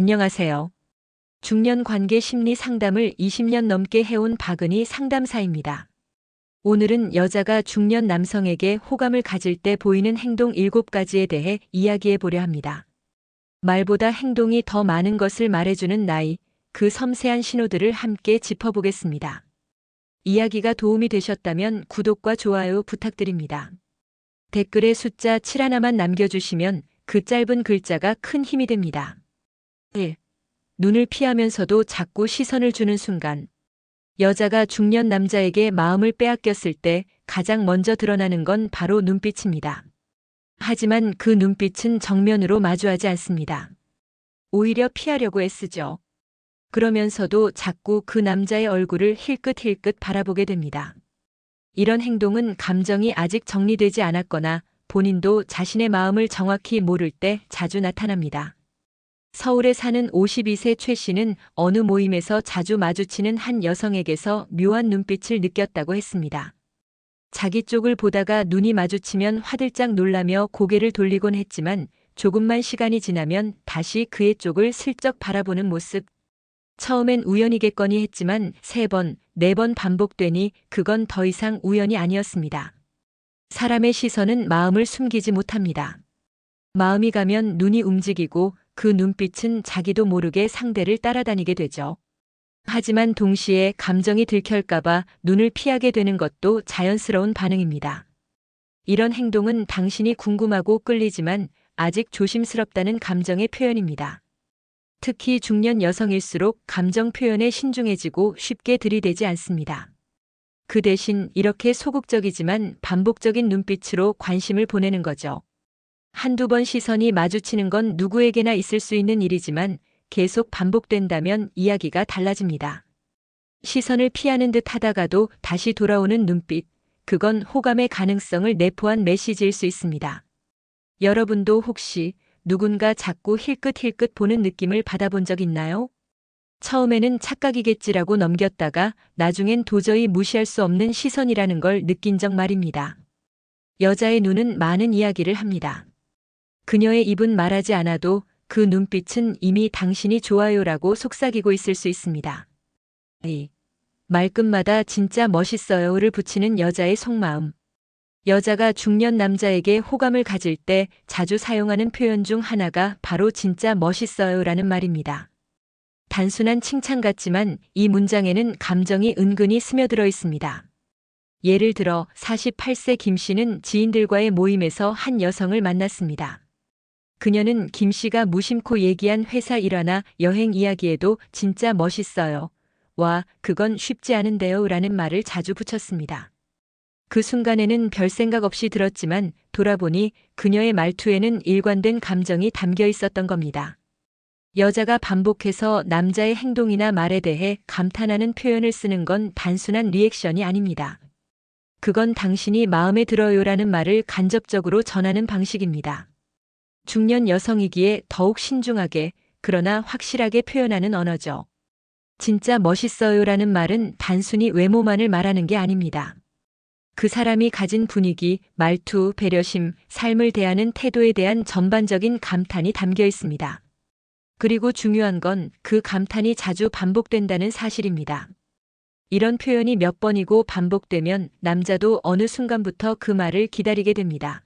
안녕하세요. 중년 관계 심리 상담을 20년 넘게 해온 박은희 상담사입니다. 오늘은 여자가 중년 남성에게 호감을 가질 때 보이는 행동 7가지에 대해 이야기해 보려 합니다. 말보다 행동이 더 많은 것을 말해주는 나이, 그 섬세한 신호들을 함께 짚어보겠습니다. 이야기가 도움이 되셨다면 구독과 좋아요 부탁드립니다. 댓글에 숫자 7 하나만 남겨주시면 그 짧은 글자가 큰 힘이 됩니다. 1. 눈을 피하면서도 자꾸 시선을 주는 순간. 여자가 중년 남자에게 마음을 빼앗겼을 때 가장 먼저 드러나는 건 바로 눈빛입니다. 하지만 그 눈빛은 정면으로 마주하지 않습니다. 오히려 피하려고 애쓰죠. 그러면서도 자꾸 그 남자의 얼굴을 힐끗힐끗 바라보게 됩니다. 이런 행동은 감정이 아직 정리되지 않았거나 본인도 자신의 마음을 정확히 모를 때 자주 나타납니다. 서울에 사는 52세 최 씨는 어느 모임에서 자주 마주치는 한 여성에게서 묘한 눈빛을 느꼈다고 했습니다. 자기 쪽을 보다가 눈이 마주치면 화들짝 놀라며 고개를 돌리곤 했지만 조금만 시간이 지나면 다시 그의 쪽을 슬쩍 바라보는 모습. 처음엔 우연이겠거니 했지만 3번, 4번 반복되니 그건 더 이상 우연이 아니었습니다. 사람의 시선은 마음을 숨기지 못합니다. 마음이 가면 눈이 움직이고 그 눈빛은 자기도 모르게 상대를 따라다니게 되죠. 하지만 동시에 감정이 들킬까봐 눈을 피하게 되는 것도 자연스러운 반응입니다. 이런 행동은 당신이 궁금하고 끌리지만 아직 조심스럽다는 감정의 표현입니다. 특히 중년 여성일수록 감정 표현에 신중해지고 쉽게 들이대지 않습니다. 그 대신 이렇게 소극적이지만 반복적인 눈빛으로 관심을 보내는 거죠. 한두 번 시선이 마주치는 건 누구에게나 있을 수 있는 일이지만 계속 반복된다면 이야기가 달라집니다. 시선을 피하는 듯 하다가도 다시 돌아오는 눈빛, 그건 호감의 가능성을 내포한 메시지일 수 있습니다. 여러분도 혹시 누군가 자꾸 힐끗힐끗 보는 느낌을 받아본 적 있나요? 처음에는 착각이겠지라고 넘겼다가 나중엔 도저히 무시할 수 없는 시선이라는 걸 느낀 적 말입니다. 여자의 눈은 많은 이야기를 합니다. 그녀의 입은 말하지 않아도 그 눈빛은 이미 당신이 좋아요라고 속삭이고 있을 수 있습니다. 말끝마다 진짜 멋있어요를 붙이는 여자의 속마음. 여자가 중년 남자에게 호감을 가질 때 자주 사용하는 표현 중 하나가 바로 진짜 멋있어요라는 말입니다. 단순한 칭찬 같지만 이 문장에는 감정이 은근히 스며들어 있습니다. 예를 들어 48세 김 씨는 지인들과의 모임에서 한 여성을 만났습니다. 그녀는 김 씨가 무심코 얘기한 회사 일화나 여행 이야기에도 진짜 멋있어요. 와, 그건 쉽지 않은데요 라는 말을 자주 붙였습니다. 그 순간에는 별 생각 없이 들었지만 돌아보니 그녀의 말투에는 일관된 감정이 담겨 있었던 겁니다. 여자가 반복해서 남자의 행동이나 말에 대해 감탄하는 표현을 쓰는 건 단순한 리액션이 아닙니다. 그건 당신이 마음에 들어요라는 말을 간접적으로 전하는 방식입니다. 중년 여성이기에 더욱 신중하게 그러나 확실하게 표현하는 언어죠. 진짜 멋있어요라는 말은 단순히 외모만을 말하는 게 아닙니다. 그 사람이 가진 분위기, 말투, 배려심, 삶을 대하는 태도에 대한 전반적인 감탄이 담겨 있습니다. 그리고 중요한 건 그 감탄이 자주 반복된다는 사실입니다. 이런 표현이 몇 번이고 반복되면 남자도 어느 순간부터 그 말을 기다리게 됩니다.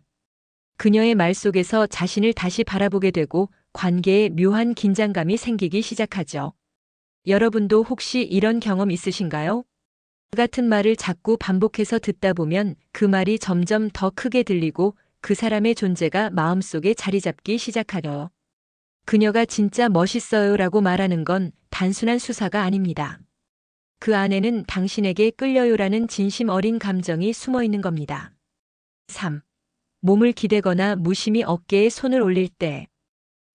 그녀의 말 속에서 자신을 다시 바라보게 되고 관계에 묘한 긴장감이 생기기 시작하죠. 여러분도 혹시 이런 경험 있으신가요? 같은 말을 자꾸 반복해서 듣다 보면 그 말이 점점 더 크게 들리고 그 사람의 존재가 마음속에 자리 잡기 시작하려. 그녀가 진짜 멋있어요라고 말하는 건 단순한 수사가 아닙니다. 그 안에는 당신에게 끌려요라는 진심 어린 감정이 숨어 있는 겁니다. 3. 몸을 기대거나 무심히 어깨에 손을 올릴 때.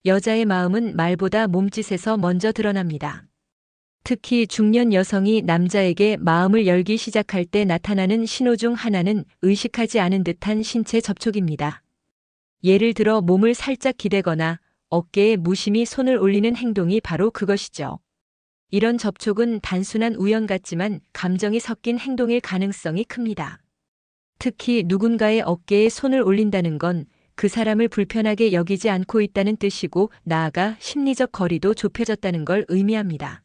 여자의 마음은 말보다 몸짓에서 먼저 드러납니다. 특히 중년 여성이 남자에게 마음을 열기 시작할 때 나타나는 신호 중 하나는 의식하지 않은 듯한 신체 접촉입니다. 예를 들어 몸을 살짝 기대거나 어깨에 무심히 손을 올리는 행동이 바로 그것이죠. 이런 접촉은 단순한 우연 같지만 감정이 섞인 행동일 가능성이 큽니다. 특히 누군가의 어깨에 손을 올린다는 건 그 사람을 불편하게 여기지 않고 있다는 뜻이고 나아가 심리적 거리도 좁혀졌다는 걸 의미합니다.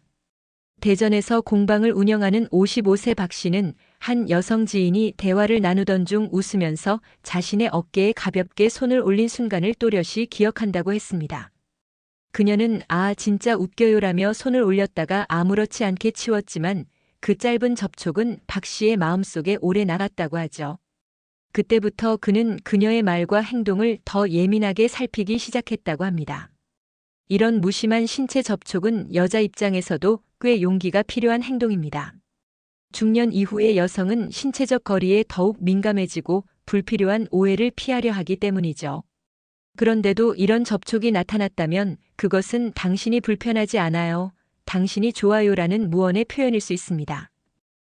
대전에서 공방을 운영하는 55세 박 씨는 한 여성 지인이 대화를 나누던 중 웃으면서 자신의 어깨에 가볍게 손을 올린 순간을 또렷이 기억한다고 했습니다. 그녀는 "아, 진짜 웃겨요라며 손을 올렸다가 아무렇지 않게 치웠지만 그 짧은 접촉은 박 씨의 마음속에 오래 남았다고 하죠. 그때부터 그는 그녀의 말과 행동을 더 예민하게 살피기 시작했다고 합니다. 이런 무심한 신체 접촉은 여자 입장에서도 꽤 용기가 필요한 행동입니다. 중년 이후의 여성은 신체적 거리에 더욱 민감해지고 불필요한 오해를 피하려 하기 때문이죠. 그런데도 이런 접촉이 나타났다면 그것은 "당신이 불편하지 않아요, 당신이 좋아요라는 무언의 표현일 수 있습니다.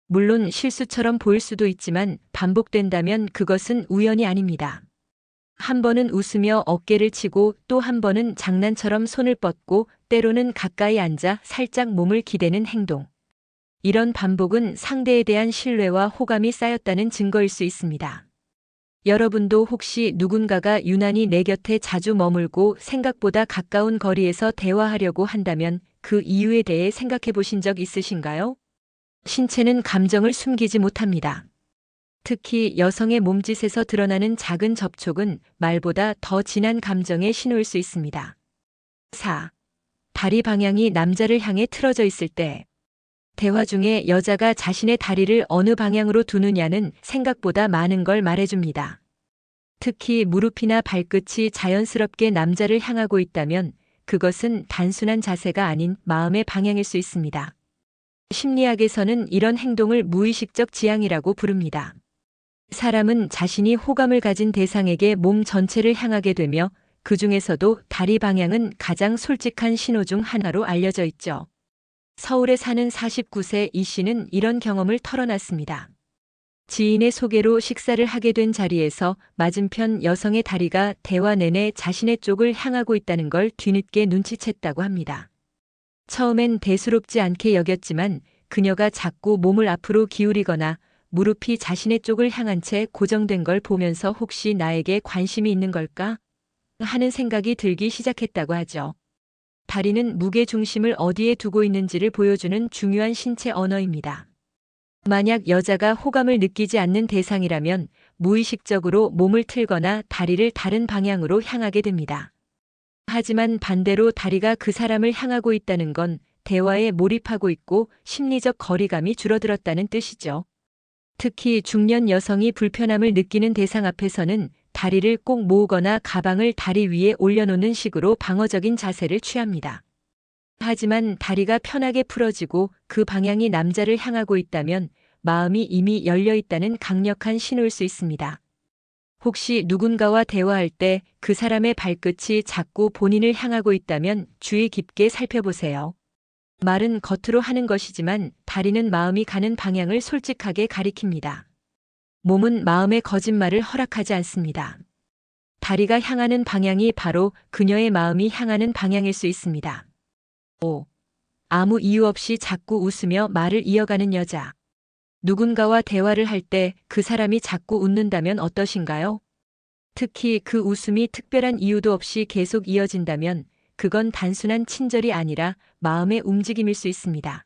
물론 실수처럼 보일 수도 있지만 반복된다면 그것은 우연이 아닙니다. 한 번은 웃으며 어깨를 치고 또 한 번은 장난처럼 손을 뻗고 때로는 가까이 앉아 살짝 몸을 기대는 행동. 이런 반복은 상대에 대한 신뢰와 호감이 쌓였다는 증거일 수 있습니다. 여러분도 혹시 누군가가 유난히 내 곁에 자주 머물고 생각보다 가까운 거리에서 대화하려고 한다면 그 이유에 대해 생각해 보신 적 있으신가요? 신체는 감정을 숨기지 못합니다. 특히 여성의 몸짓에서 드러나는 작은 접촉은 말보다 더 진한 감정의 신호일 수 있습니다. 4. 다리 방향이 남자를 향해 틀어져 있을 때. 대화 중에 여자가 자신의 다리를 어느 방향으로 두느냐는 생각보다 많은 걸 말해줍니다. 특히 무릎이나 발끝이 자연스럽게 남자를 향하고 있다면 그것은 단순한 자세가 아닌 마음의 방향일 수 있습니다. 심리학에서는 이런 행동을 무의식적 지향이라고 부릅니다. 사람은 자신이 호감을 가진 대상에게 몸 전체를 향하게 되며 그 중에서도 다리 방향은 가장 솔직한 신호 중 하나로 알려져 있죠. 서울에 사는 49세 이 씨는 이런 경험을 털어놨습니다. 지인의 소개로 식사를 하게 된 자리에서 맞은편 여성의 다리가 대화 내내 자신의 쪽을 향하고 있다는 걸 뒤늦게 눈치챘다고 합니다. 처음엔 대수롭지 않게 여겼지만 그녀가 자꾸 몸을 앞으로 기울이거나 무릎이 자신의 쪽을 향한 채 고정된 걸 보면서 혹시 나에게 관심이 있는 걸까? 하는 생각이 들기 시작했다고 하죠. 다리는 무게 중심을 어디에 두고 있는지를 보여주는 중요한 신체 언어입니다. 만약 여자가 호감을 느끼지 않는 대상이라면 무의식적으로 몸을 틀거나 다리를 다른 방향으로 향하게 됩니다. 하지만 반대로 다리가 그 사람을 향하고 있다는 건 대화에 몰입하고 있고 심리적 거리감이 줄어들었다는 뜻이죠. 특히 중년 여성이 불편함을 느끼는 대상 앞에서는 다리를 꼭 모으거나 가방을 다리 위에 올려놓는 식으로 방어적인 자세를 취합니다. 하지만 다리가 편하게 풀어지고 그 방향이 남자를 향하고 있다면 마음이 이미 열려 있다는 강력한 신호일 수 있습니다. 혹시 누군가와 대화할 때 그 사람의 발끝이 자꾸 본인을 향하고 있다면 주의 깊게 살펴보세요. 말은 겉으로 하는 것이지만 다리는 마음이 가는 방향을 솔직하게 가리킵니다. 몸은 마음의 거짓말을 허락하지 않습니다. 다리가 향하는 방향이 바로 그녀의 마음이 향하는 방향일 수 있습니다. 5. 아무 이유 없이 자꾸 웃으며 말을 이어가는 여자. 누군가와 대화를 할 때 그 사람이 자꾸 웃는다면 어떠신가요? 특히 그 웃음이 특별한 이유도 없이 계속 이어진다면 그건 단순한 친절이 아니라 마음의 움직임일 수 있습니다.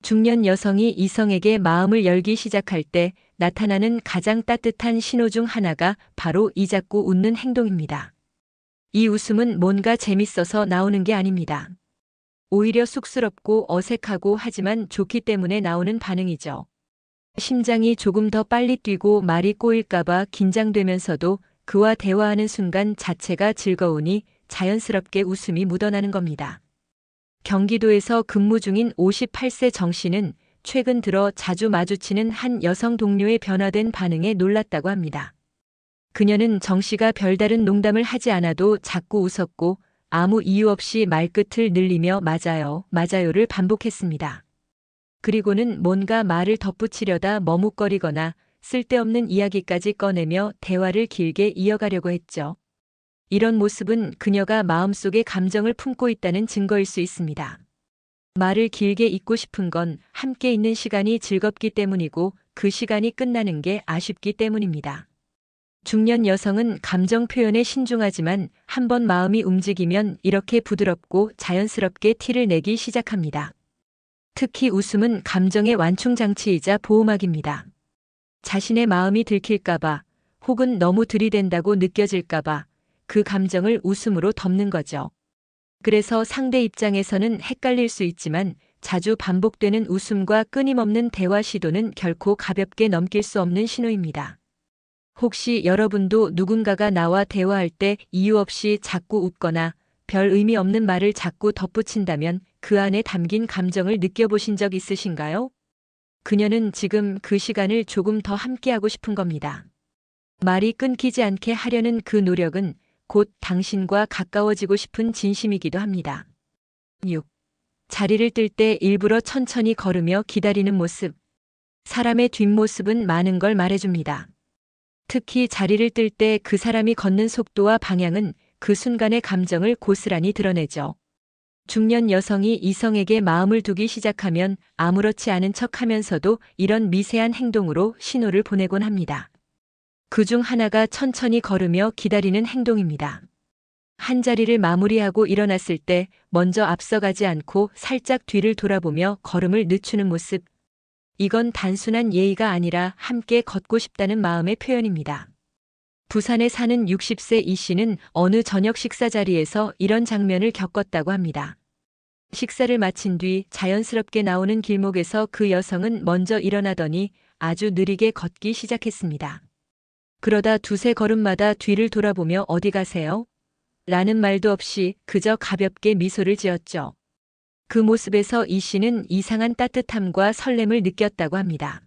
중년 여성이 이성에게 마음을 열기 시작할 때 나타나는 가장 따뜻한 신호 중 하나가 바로 이 자꾸 웃는 행동입니다. 이 웃음은 뭔가 재밌어서 나오는 게 아닙니다. 오히려 쑥스럽고 어색하고 하지만 좋기 때문에 나오는 반응이죠. 심장이 조금 더 빨리 뛰고 말이 꼬일까봐 긴장되면서도 그와 대화하는 순간 자체가 즐거우니 자연스럽게 웃음이 묻어나는 겁니다. 경기도에서 근무 중인 58세 정 씨는 최근 들어 자주 마주치는 한 여성 동료의 변화된 반응에 놀랐다고 합니다. 그녀는 정 씨가 별다른 농담을 하지 않아도 자꾸 웃었고 아무 이유 없이 말끝을 늘리며 "맞아요, 맞아요를 반복했습니다. 그리고는 뭔가 말을 덧붙이려다 머뭇거리거나 쓸데없는 이야기까지 꺼내며 대화를 길게 이어가려고 했죠. 이런 모습은 그녀가 마음속에 감정을 품고 있다는 증거일 수 있습니다. 말을 길게 잇고 싶은 건 함께 있는 시간이 즐겁기 때문이고 그 시간이 끝나는 게 아쉽기 때문입니다. 중년 여성은 감정 표현에 신중하지만 한번 마음이 움직이면 이렇게 부드럽고 자연스럽게 티를 내기 시작합니다. 특히 웃음은 감정의 완충장치이자 보호막입니다. 자신의 마음이 들킬까봐 혹은 너무 들이댄다고 느껴질까봐 그 감정을 웃음으로 덮는 거죠. 그래서 상대 입장에서는 헷갈릴 수 있지만 자주 반복되는 웃음과 끊임없는 대화 시도는 결코 가볍게 넘길 수 없는 신호입니다. 혹시 여러분도 누군가가 나와 대화할 때 이유 없이 자꾸 웃거나 별 의미 없는 말을 자꾸 덧붙인다면 그 안에 담긴 감정을 느껴보신 적 있으신가요? 그녀는 지금 그 시간을 조금 더 함께하고 싶은 겁니다. 말이 끊기지 않게 하려는 그 노력은 곧 당신과 가까워지고 싶은 진심이기도 합니다. 6. 자리를 뜰 때 일부러 천천히 걸으며 기다리는 모습. 사람의 뒷모습은 많은 걸 말해줍니다. 특히 자리를 뜰 때 그 사람이 걷는 속도와 방향은 그 순간의 감정을 고스란히 드러내죠. 중년 여성이 이성에게 마음을 두기 시작하면 아무렇지 않은 척하면서도 이런 미세한 행동으로 신호를 보내곤 합니다. 그중 하나가 천천히 걸으며 기다리는 행동입니다. 한 자리를 마무리하고 일어났을 때 먼저 앞서가지 않고 살짝 뒤를 돌아보며 걸음을 늦추는 모습. 이건 단순한 예의가 아니라 함께 걷고 싶다는 마음의 표현입니다. 부산에 사는 60세 이 씨는 어느 저녁 식사 자리에서 이런 장면을 겪었다고 합니다. 식사를 마친 뒤 자연스럽게 나오는 길목에서 그 여성은 먼저 일어나더니 아주 느리게 걷기 시작했습니다. 그러다 두세 걸음마다 뒤를 돌아보며 어디 가세요? 라는 말도 없이 그저 가볍게 미소를 지었죠. 그 모습에서 이 씨는 이상한 따뜻함과 설렘을 느꼈다고 합니다.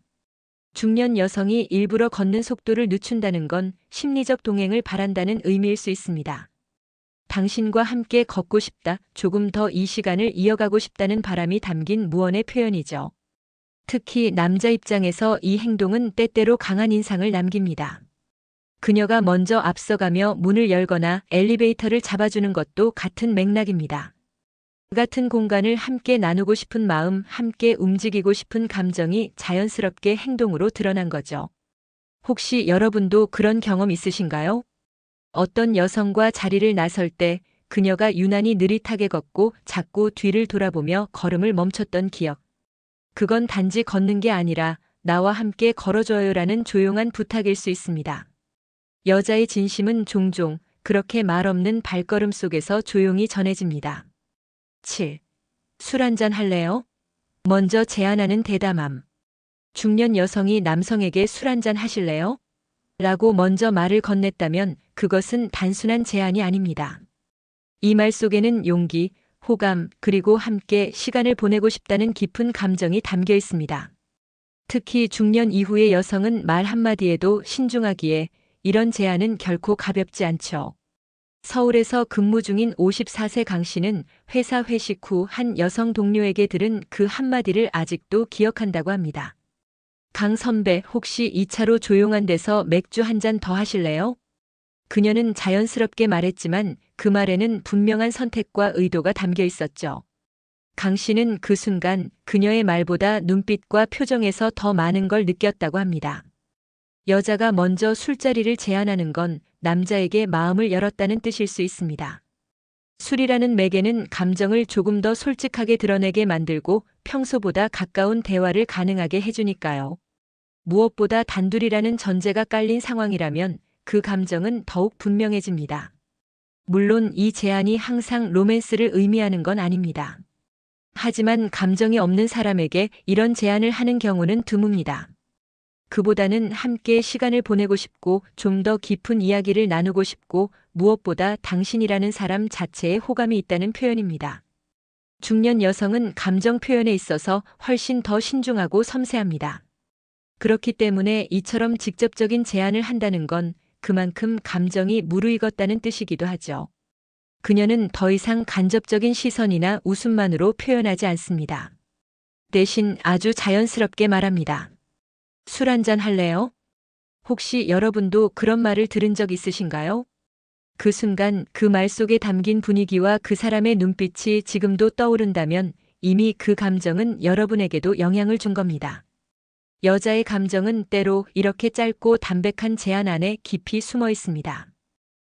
중년 여성이 일부러 걷는 속도를 늦춘다는 건 심리적 동행을 바란다는 의미일 수 있습니다. 당신과 함께 걷고 싶다, 조금 더 이 시간을 이어가고 싶다는 바람이 담긴 무언의 표현이죠. 특히 남자 입장에서 이 행동은 때때로 강한 인상을 남깁니다. 그녀가 먼저 앞서가며 문을 열거나 엘리베이터를 잡아주는 것도 같은 맥락입니다. 같은 공간을 함께 나누고 싶은 마음, 함께 움직이고 싶은 감정이 자연스럽게 행동으로 드러난 거죠. 혹시 여러분도 그런 경험 있으신가요? 어떤 여성과 자리를 나설 때 그녀가 유난히 느릿하게 걷고 자꾸 뒤를 돌아보며 걸음을 멈췄던 기억. 그건 단지 걷는 게 아니라 나와 함께 걸어줘요라는 조용한 부탁일 수 있습니다. 여자의 진심은 종종 그렇게 말 없는 발걸음 속에서 조용히 전해집니다. 7. 술 한잔 할래요? 먼저 제안하는 대담함. 중년 여성이 남성에게 술 한잔 하실래요? 라고 먼저 말을 건넸다면 그것은 단순한 제안이 아닙니다. 이 말 속에는 용기, 호감, 그리고 함께 시간을 보내고 싶다는 깊은 감정이 담겨 있습니다. 특히 중년 이후의 여성은 말 한마디에도 신중하기에 이런 제안은 결코 가볍지 않죠. 서울에서 근무 중인 54세 강 씨는 회사 회식 후 한 여성 동료에게 들은 그 한마디를 아직도 기억한다고 합니다. 강 선배, 혹시 2차로 조용한 데서 맥주 한 잔 더 하실래요? 그녀는 자연스럽게 말했지만 그 말에는 분명한 선택과 의도가 담겨 있었죠. 강 씨는 그 순간 그녀의 말보다 눈빛과 표정에서 더 많은 걸 느꼈다고 합니다. 여자가 먼저 술자리를 제안하는 건 남자에게 마음을 열었다는 뜻일 수 있습니다. 술이라는 매개는 감정을 조금 더 솔직하게 드러내게 만들고 평소보다 가까운 대화를 가능하게 해주니까요. 무엇보다 단둘이라는 전제가 깔린 상황이라면 그 감정은 더욱 분명해집니다. 물론 이 제안이 항상 로맨스를 의미하는 건 아닙니다. 하지만 감정이 없는 사람에게 이런 제안을 하는 경우는 드뭅니다. 그보다는 함께 시간을 보내고 싶고 좀 더 깊은 이야기를 나누고 싶고 무엇보다 당신이라는 사람 자체에 호감이 있다는 표현입니다. 중년 여성은 감정 표현에 있어서 훨씬 더 신중하고 섬세합니다. 그렇기 때문에 이처럼 직접적인 제안을 한다는 건 그만큼 감정이 무르익었다는 뜻이기도 하죠. 그녀는 더 이상 간접적인 시선이나 웃음만으로 표현하지 않습니다. 대신 아주 자연스럽게 말합니다. 술 한잔 할래요? 혹시 여러분도 그런 말을 들은 적 있으신가요? 그 순간 그 말 속에 담긴 분위기와 그 사람의 눈빛이 지금도 떠오른다면 이미 그 감정은 여러분에게도 영향을 준 겁니다. 여자의 감정은 때로 이렇게 짧고 담백한 제안 안에 깊이 숨어 있습니다.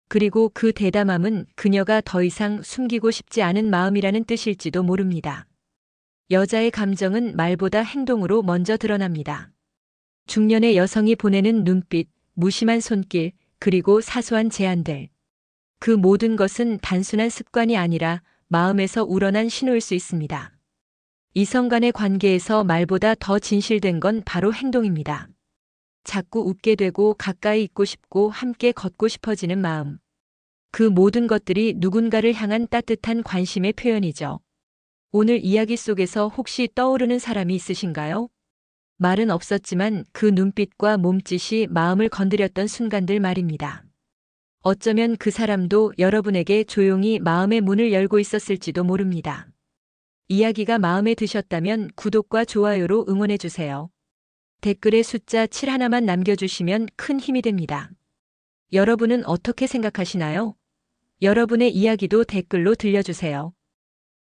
그리고 그 대담함은 그녀가 더 이상 숨기고 싶지 않은 마음이라는 뜻일지도 모릅니다. 여자의 감정은 말보다 행동으로 먼저 드러납니다. 중년의 여성이 보내는 눈빛, 무심한 손길, 그리고 사소한 제안들. 그 모든 것은 단순한 습관이 아니라 마음에서 우러난 신호일 수 있습니다. 이성 간의 관계에서 말보다 더 진실된 건 바로 행동입니다. 자꾸 웃게 되고 가까이 있고 싶고 함께 걷고 싶어지는 마음. 그 모든 것들이 누군가를 향한 따뜻한 관심의 표현이죠. 오늘 이야기 속에서 혹시 떠오르는 사람이 있으신가요? 말은 없었지만 그 눈빛과 몸짓이 마음을 건드렸던 순간들 말입니다. 어쩌면 그 사람도 여러분에게 조용히 마음의 문을 열고 있었을지도 모릅니다. 이야기가 마음에 드셨다면 구독과 좋아요로 응원해주세요. 댓글에 숫자 7 하나만 남겨주시면 큰 힘이 됩니다. 여러분은 어떻게 생각하시나요? 여러분의 이야기도 댓글로 들려주세요.